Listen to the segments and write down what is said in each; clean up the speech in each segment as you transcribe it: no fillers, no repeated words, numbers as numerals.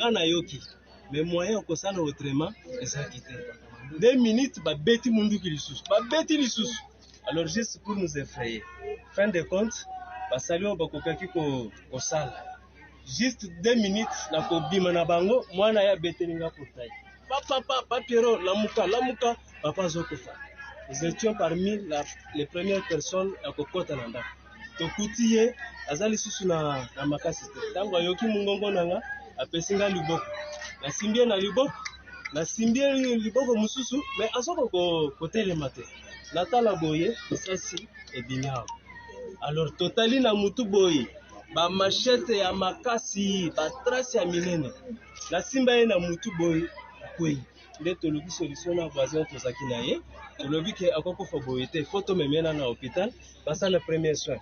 ngana yoki. Mais moyen ko sana autrement eza quitté. 2 minutes ba beti mundu ki lisusu. Ba beti lisusu. Alors juste pour nous effrayer. Fin de compte, ba salio ba kokaki ko sala. Juste 2 minutes na ko bima na bango mwana ya betelinga portail. Papa Pierrot lamuka papa zokofa. Nous étions parmi les premières personnes à kokota nanda. Tokutie azali susu na makasi te. Tango yoki mungongo nanga apesinga liboko. Na simbie liboko mususu mais azoko ko telemate. Natala boye sasi et binyao. Alors totali na mutu boye ba machete ya makasi ba trace ya minene. Na simba ye na mutu boye kwei. Nde tolobi solution na voisin tozaki na ye. Tolobi ke akoko fa boye te photo memena na hôpital basa le premier soin.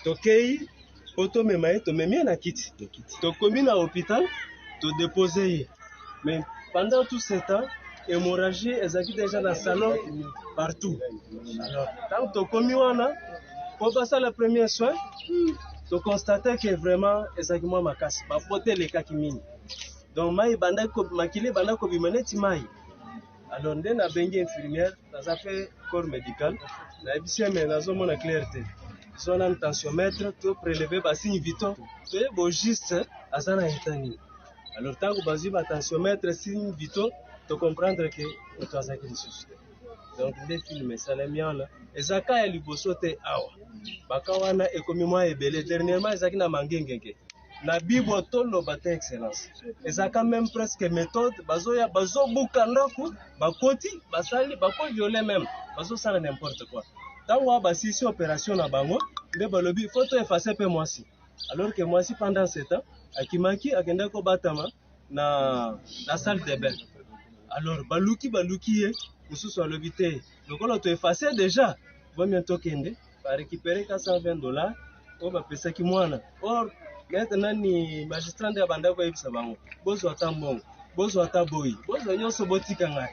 Tokei photo memaye to memia na kiti. Tokomi na hôpital to déposer. Mais pendant tout ce temps hémorragie ezaki déjà dans le salon partout. Alors tant tokomi wana pour passer le premier soin, to constater que vraiment ezaki moi makasi ba poter les cas kimini. Donc mai banda ko makile banda ko bimaneti mai. Alors nde na bengi infirmière ça fait corps médical na bisi mais nazo mona clarté. Son un tensiomètre to prélever ba signe vitaux. To e bo juste azana etani. Alors tant que bazi ba tensiomètre signe vitaux to comprendre que to azaki lisusu. Donc nde filme salamiana ezaka ya liboso te awa. Baka wana ekomi mwa ebele dernièrement ezaki na mangengenge. Na bibo tolo bata excellence. Ezaka même presque méthode bazoya bazobuka ndako bakoti basali bako violer même bazo sala n'importe quoi. Tango basisi opération na bango nde balobi photo effacer pe mwasi. Alors que mwasi pendant ce temps akimaki akenda ko batama na salle de bain. Alors baluki ye mususu alobi te. Donc on to effacer déjà va bientôt kende va récupérer $420 on va pesa ki mwana. Or maintenant ni magistrat de banda ko yebisa bango. Bozo atambongo, bozo ataboyi, bozo nyonso botika ngai.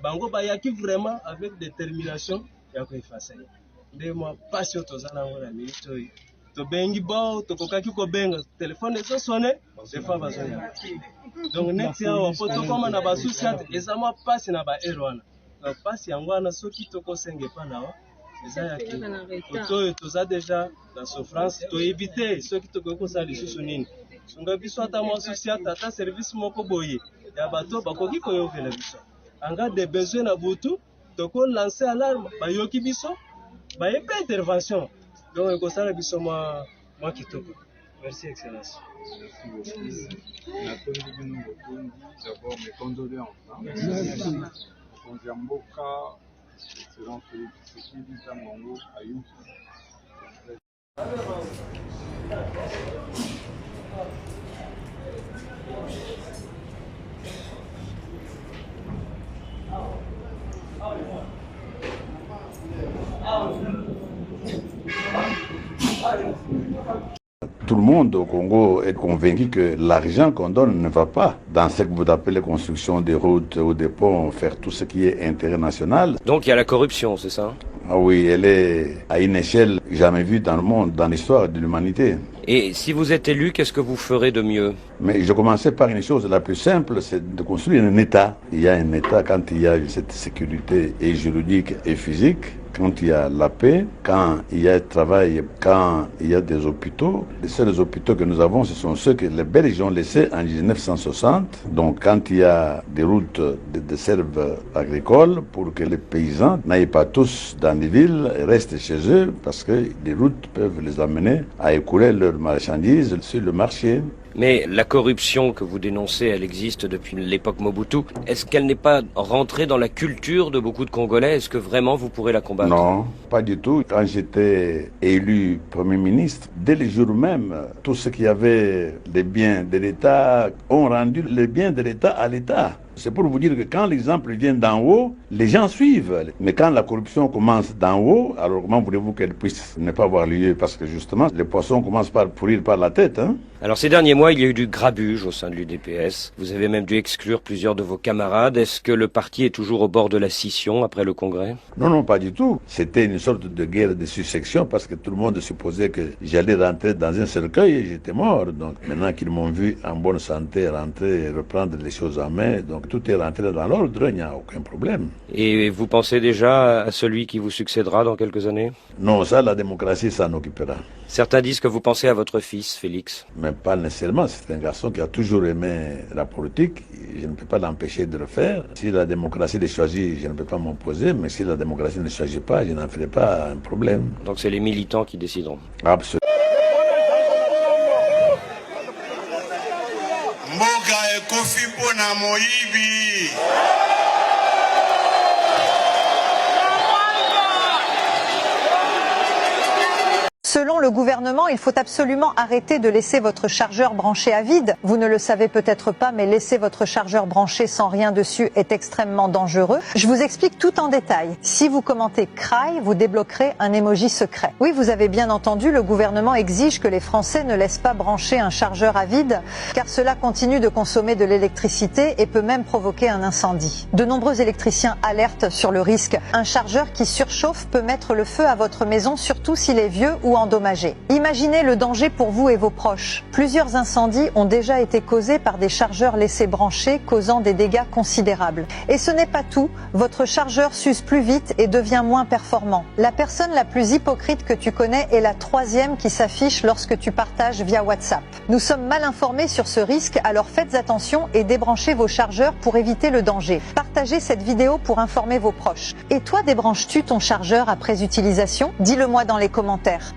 Bango ba yaki vraiment avec détermination ya ko effacer. Nde mo passion tozana ngona milito yi. To bengi bao to kokaki ko benga téléphone eso sonné des fois bazoya. Donc next ya wa photo koma na basusiat ezama passe na ba erwana. Donc passe yango na soki to ko senge pa na wa. Toza déjà dans souffrance to éviter ceux qui te ko sa lisusu nini. Sunga biso ata mo associate ata service moko boye. Ya bato bakoki ko yo vela biso. Anga des besoins na butu to ko lancer alarme ba yoki biso ba yé intervention. Donc ko sala biso moi kitoko. Merci excellence. D'abord mes condoléances. Merci. Excellent Félix Tshisekedi Tshilombo Ayou. Tout le monde au Congo est convaincu que l'argent qu'on donne ne va pas dans ce que vous appelez construction des routes ou des ponts, faire tout ce qui est intérêt national. Donc il y a la corruption, c'est ça? Ah oui, elle est à une échelle jamais vue dans le monde, dans l'histoire de l'humanité. Et si vous êtes élu, qu'est-ce que vous ferez de mieux? Mais je commençais par une chose la plus simple, c'est de construire un État. Il y a un État quand il y a cette sécurité et juridique et physique, quand il y a la paix, quand il y a le travail, quand il y a des hôpitaux. Les seuls hôpitaux que nous avons, ce sont ceux que les Belges ont laissés en 1960. Donc quand il y a des routes de serve agricoles pour que les paysans n'aillent pas tous dans les villes et restent chez eux parce que les routes peuvent les amener à écouler leurs marchandises sur le marché. Mais la corruption que vous dénoncez, elle existe depuis l'époque Mobutu. Est-ce qu'elle n'est pas rentrée dans la culture de beaucoup de Congolais? Est-ce que vraiment vous pourrez la combattre? Non, pas du tout. Quand j'étais élu Premier ministre, dès le jour même, tous ceux qui avaient les biens de l'État ont rendu les biens de l'État à l'État. C'est pour vous dire que quand l'exemple vient d'en haut, les gens suivent. Mais quand la corruption commence d'en haut, alors comment voulez-vous qu'elle puisse ne pas avoir lieu? Parce que justement, les poissons commencent par pourrir par la tête. Alors ces derniers mois, il y a eu du grabuge au sein de l'UDPS. Vous avez même dû exclure plusieurs de vos camarades. Est-ce que le parti est toujours au bord de la scission après le congrès? Non, pas du tout. C'était une sorte de guerre de succession parce que tout le monde supposait que j'allais rentrer dans un cercueil et j'étais mort. Donc maintenant qu'ils m'ont vu en bonne santé rentrer et reprendre les choses en main, donc tout est rentré dans l'ordre, il n'y a aucun problème. Et vous pensez déjà à celui qui vous succédera dans quelques années? Non, ça, la démocratie s'en occupera. Certains disent que vous pensez à votre fils, Félix. Mais pas nécessairement. C'est un garçon qui a toujours aimé la politique. Je ne peux pas l'empêcher de le faire. Si la démocratie le choisit, je ne peux pas m'opposer. Mais si la démocratie ne le choisit pas, je n'en ferai pas un problème. Donc c'est les militants qui décideront. Absolument. Mboka ekofi pona moyibi. Selon le gouvernement, il faut absolument arrêter de laisser votre chargeur branché à vide. Vous ne le savez peut-être pas, mais laisser votre chargeur branché sans rien dessus est extrêmement dangereux. Je vous explique tout en détail. Si vous commentez cry, vous débloquerez un emoji secret. Oui, vous avez bien entendu, le gouvernement exige que les Français ne laissent pas brancher un chargeur à vide, car cela continue de consommer de l'électricité et peut même provoquer un incendie. De nombreux électriciens alertent sur le risque. Un chargeur qui surchauffe peut mettre le feu à votre maison, surtout s'il est vieux ou endommagé. Imaginez le danger pour vous et vos proches. Plusieurs incendies ont déjà été causés par des chargeurs laissés branchés, causant des dégâts considérables. Et ce n'est pas tout, votre chargeur s'use plus vite et devient moins performant. La personne la plus hypocrite que tu connais est la troisième qui s'affiche lorsque tu partages via WhatsApp. Nous sommes mal informés sur ce risque, alors faites attention et débranchez vos chargeurs pour éviter le danger. Partagez cette vidéo pour informer vos proches. Et toi, débranches-tu ton chargeur après utilisation? Dis-le moi dans les commentaires.